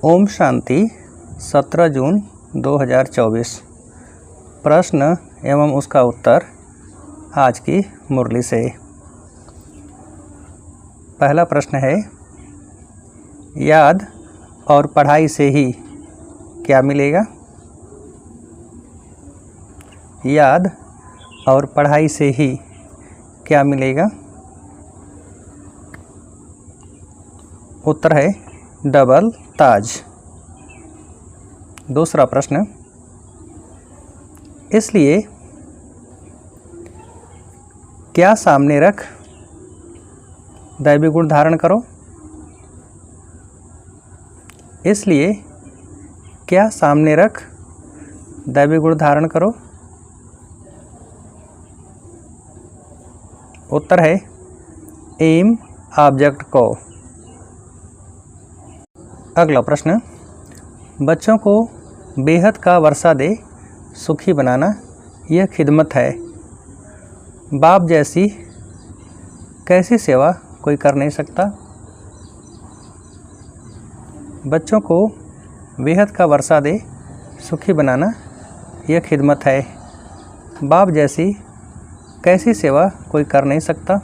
ओम शांति 17 जून 2024। प्रश्न एवं उसका उत्तर आज की मुरली से। पहला प्रश्न है, याद और पढ़ाई से ही क्या मिलेगा? याद और पढ़ाई से ही क्या मिलेगा? उत्तर है डबल ताज। दूसरा प्रश्न, इसलिए क्या सामने रख दैवी गुण धारण करो? इसलिए क्या सामने रख दैवी गुण धारण करो? उत्तर है एम ऑब्जेक्ट को। अगला प्रश्न, बच्चों को बेहद का वर्षा दे सुखी बनाना यह खिदमत है। बाप जैसी कैसी सेवा कोई कर नहीं सकता? बच्चों को बेहद का वर्षा दे सुखी बनाना यह खिदमत है। बाप जैसी कैसी सेवा कोई कर नहीं सकता?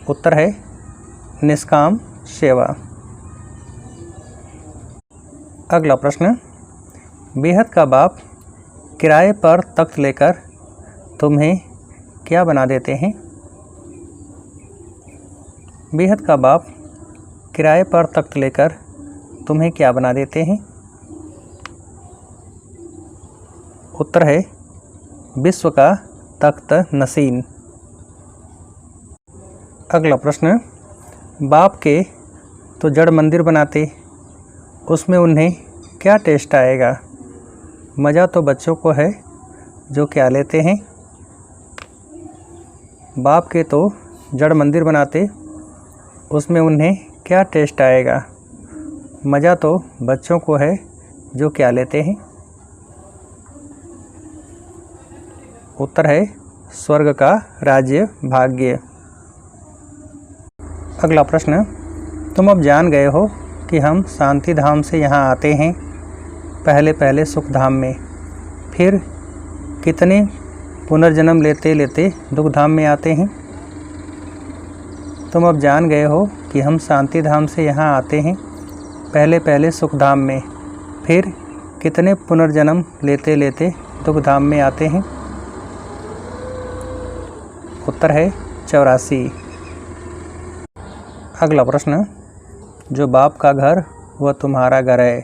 उत्तर है निष्काम सेवा। अगला प्रश्न, बेहद का बाप किराए पर तख्त लेकर तुम्हें क्या बना देते हैं? बेहद का बाप किराए पर तख्त लेकर तुम्हें क्या बना देते हैं? उत्तर है विश्व का तख्त नसीन। अगला प्रश्न, बाप के तो जड़ मंदिर बनाते, उसमें उन्हें क्या टेस्ट आएगा? मज़ा तो बच्चों को है जो क्या लेते हैं। बाप के तो जड़ मंदिर बनाते, उसमें उन्हें क्या टेस्ट आएगा? मज़ा तो बच्चों को है जो क्या लेते हैं। उत्तर है स्वर्ग का राज्य भाग्य। अगला प्रश्न, तुम अब जान गए हो कि हम शांति धाम से यहाँ आते हैं, पहले पहले सुख धाम में, फिर कितने पुनर्जन्म लेते लेते दुख धाम में आते हैं। तुम अब जान गए हो कि हम शांति धाम से यहाँ आते हैं, पहले पहले सुख धाम में, फिर कितने पुनर्जन्म लेते लेते दुख धाम में आते हैं। उत्तर है 84। अगला प्रश्न, जो बाप का घर वह तुम्हारा घर है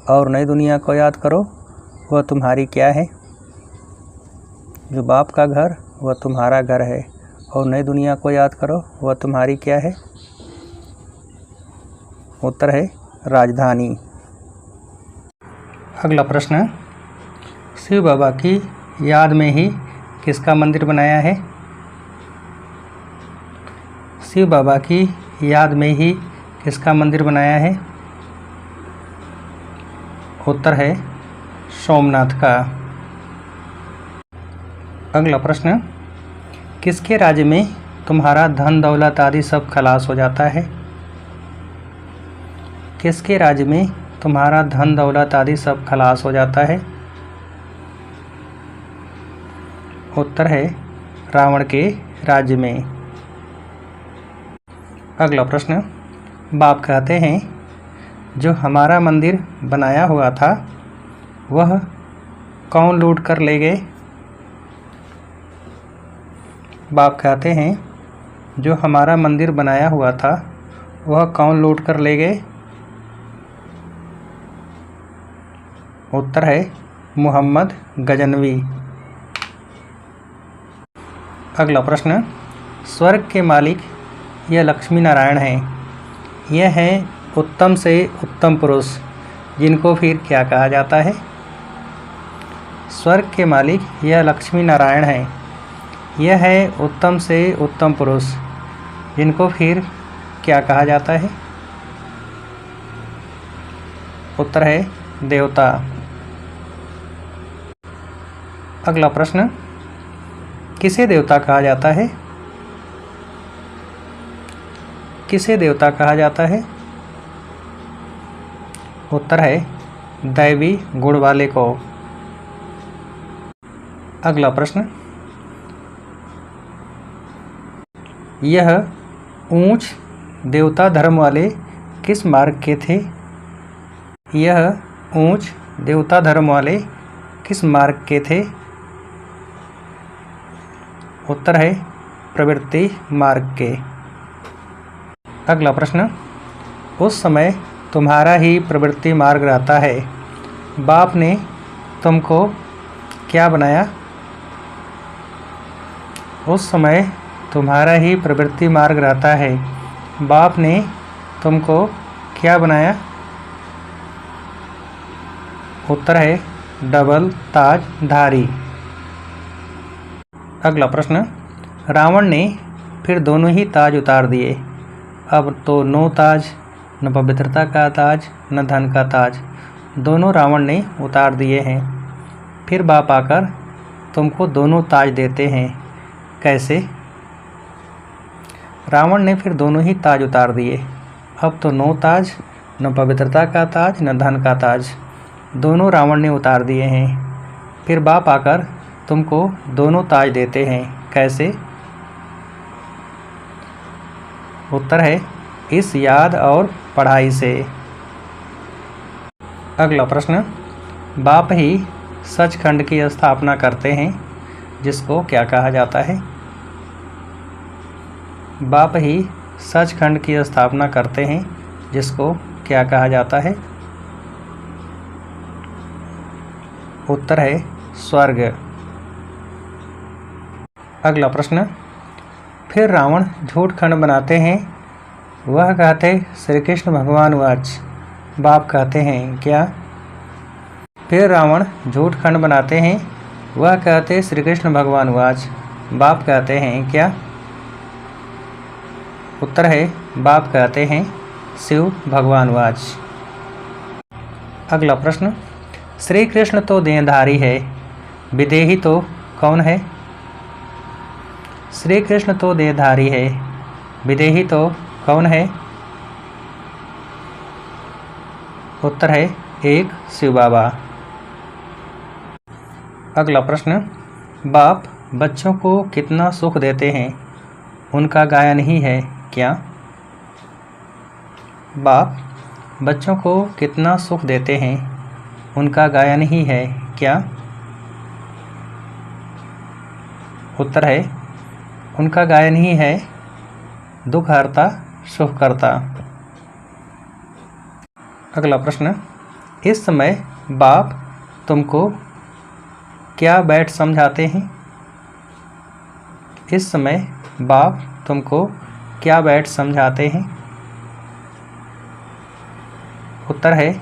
और नई दुनिया को याद करो वह तुम्हारी क्या है? जो बाप का घर वह तुम्हारा घर है और नई दुनिया को याद करो वह तुम्हारी क्या है? उत्तर है राजधानी। अगला प्रश्न, शिव बाबा की याद में ही किसका मंदिर बनाया है? शिव बाबा की याद में ही किसका मंदिर बनाया है? उत्तर है सोमनाथ का। अगला प्रश्न, किसके राज्य में तुम्हारा धन दौलत आदि सब खलास हो जाता है? किसके राज्य में तुम्हारा धन दौलत आदि सब खलास हो जाता है? उत्तर है रावण के राज्य में। अगला प्रश्न, बाप कहते हैं जो हमारा मंदिर बनाया हुआ था वह कौन लूट कर ले गए? बाप कहते हैं जो हमारा मंदिर बनाया हुआ था वह कौन लूट कर ले गए? उत्तर है मोहम्मद गजनवी। अगला प्रश्न, स्वर्ग के मालिक यह लक्ष्मी नारायण हैं, यह है उत्तम से उत्तम पुरुष, जिनको फिर क्या कहा जाता है? स्वर्ग के मालिक यह लक्ष्मी नारायण हैं, यह है उत्तम से उत्तम पुरुष, जिनको फिर क्या कहा जाता है? उत्तर है देवता। अगला प्रश्न, किसे देवता कहा जाता है? किसे देवता कहा जाता है? उत्तर है दैवी गुण वाले को। अगला प्रश्न, यह ऊंच देवता धर्म वाले किस मार्ग के थे? यह ऊंच देवता धर्म वाले किस मार्ग के थे? उत्तर है प्रवृत्ति मार्ग के। अगला प्रश्न, उस समय तुम्हारा ही प्रवृत्ति मार्ग रहता है, बाप ने तुमको क्या बनाया? उस समय तुम्हारा ही प्रवृत्ति मार्ग रहता है, बाप ने तुमको क्या बनाया? उत्तर है डबल ताजधारी। अगला प्रश्न, रावण ने फिर दोनों ही ताज उतार दिए। अब तो नो ताज, न पवित्रता का ताज, न धन का ताज, दोनों रावण ने उतार दिए हैं। फिर बाप आकर तुमको दोनों ताज देते हैं, कैसे? रावण ने फिर दोनों ही ताज उतार दिए। अब तो नो ताज, न पवित्रता का ताज, न धन का ताज, दोनों रावण ने उतार दिए हैं। फिर बाप आकर तुमको दोनों ताज देते हैं, कैसे? उत्तर है इस याद और पढ़ाई से। अगला प्रश्न, बाप ही सचखंड की स्थापना करते हैं, जिसको क्या कहा जाता है? बाप ही सचखंड की स्थापना करते हैं, जिसको क्या कहा जाता है? उत्तर है स्वर्ग। अगला प्रश्न, फिर रावण झूठ खंड बनाते हैं, वह कहते श्री कृष्ण भगवान वाच, बाप कहते हैं क्या? फिर रावण झूठ खंड बनाते हैं, वह कहते श्री कृष्ण भगवान वाच, बाप कहते हैं क्या? उत्तर है बाप कहते हैं शिव भगवान वाच। अगला प्रश्न, श्री कृष्ण तो देहधारी है, विदेही तो कौन है? श्री कृष्ण तो देहधारी है, विदेही तो कौन है? उत्तर है एक शिव बाबा। अगला प्रश्न, बाप बच्चों को कितना सुख देते हैं, उनका गायन ही है क्या? बाप बच्चों को कितना सुख देते हैं, उनका गायन ही है क्या? उत्तर है उनका गायन ही है दुख हरता सुख करता। अगला प्रश्न, इस समय बाप तुमको क्या बैठ समझाते हैं? इस समय बाप तुमको क्या बैठ समझाते हैं? उत्तर है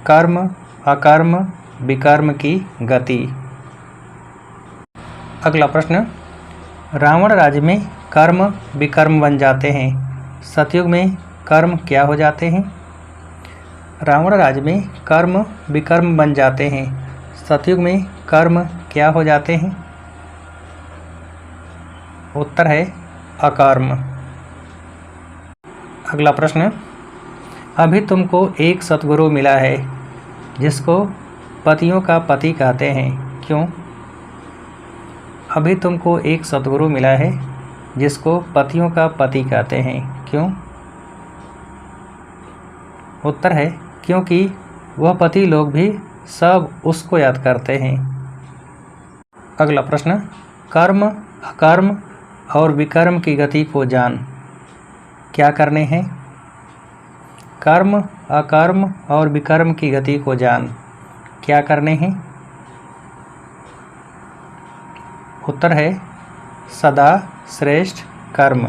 कर्म अकर्म विकर्म की गति। अगला प्रश्न, रावण राज्य में कर्म विकर्म बन जाते हैं, सतयुग में कर्म क्या हो जाते हैं? रावण राज्य में कर्म विकर्म बन जाते हैं, सतयुग में कर्म क्या हो जाते हैं? उत्तर है अकर्म। अगला प्रश्न, अभी तुमको एक सतगुरु मिला है, जिसको पतियों का पति कहते हैं, क्यों? अभी तुमको एक सतगुरु मिला है, जिसको पतियों का पति कहते हैं, क्यों? उत्तर है क्योंकि वह पति लोग भी सब उसको याद करते हैं। अगला प्रश्न, कर्म अकर्म और विकर्म की गति को जान, क्या करने हैं? कर्म अकर्म और विकर्म की गति को जान, क्या करने हैं? उत्तर है सदा श्रेष्ठ कर्म।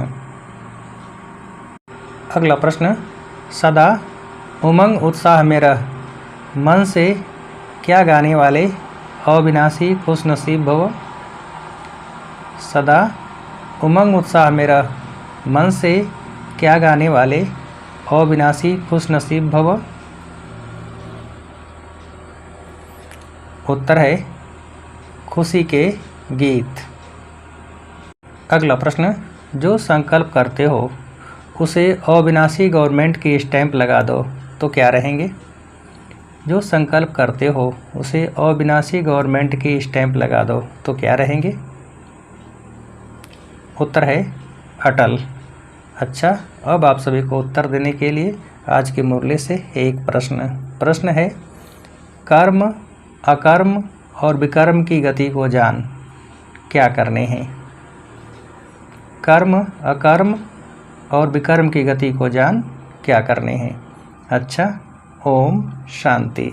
अगला प्रश्न, सदा उमंग उत्साह में रह, मन से क्या गाने वाले अविनाशी खुश नसीब भव। सदा उमंग उत्साह में रह, मन से क्या गाने वाले अविनाशी खुश नसीब भव। उत्तर है खुशी के गीत। अगला प्रश्न, जो संकल्प करते हो उसे अविनाशी गवर्नमेंट की स्टैंप लगा दो तो क्या रहेंगे? जो संकल्प करते हो उसे अविनाशी गवर्नमेंट की स्टैंप लगा दो तो क्या रहेंगे? उत्तर है अटल। अच्छा, अब आप सभी को उत्तर देने के लिए आज के मुरली से एक प्रश्न है, कर्म अकर्म और विकर्म की गति को जान, क्या करने हैं? कर्म अकर्म और विकर्म की गति को जान, क्या करने हैं? अच्छा, ओम शांति।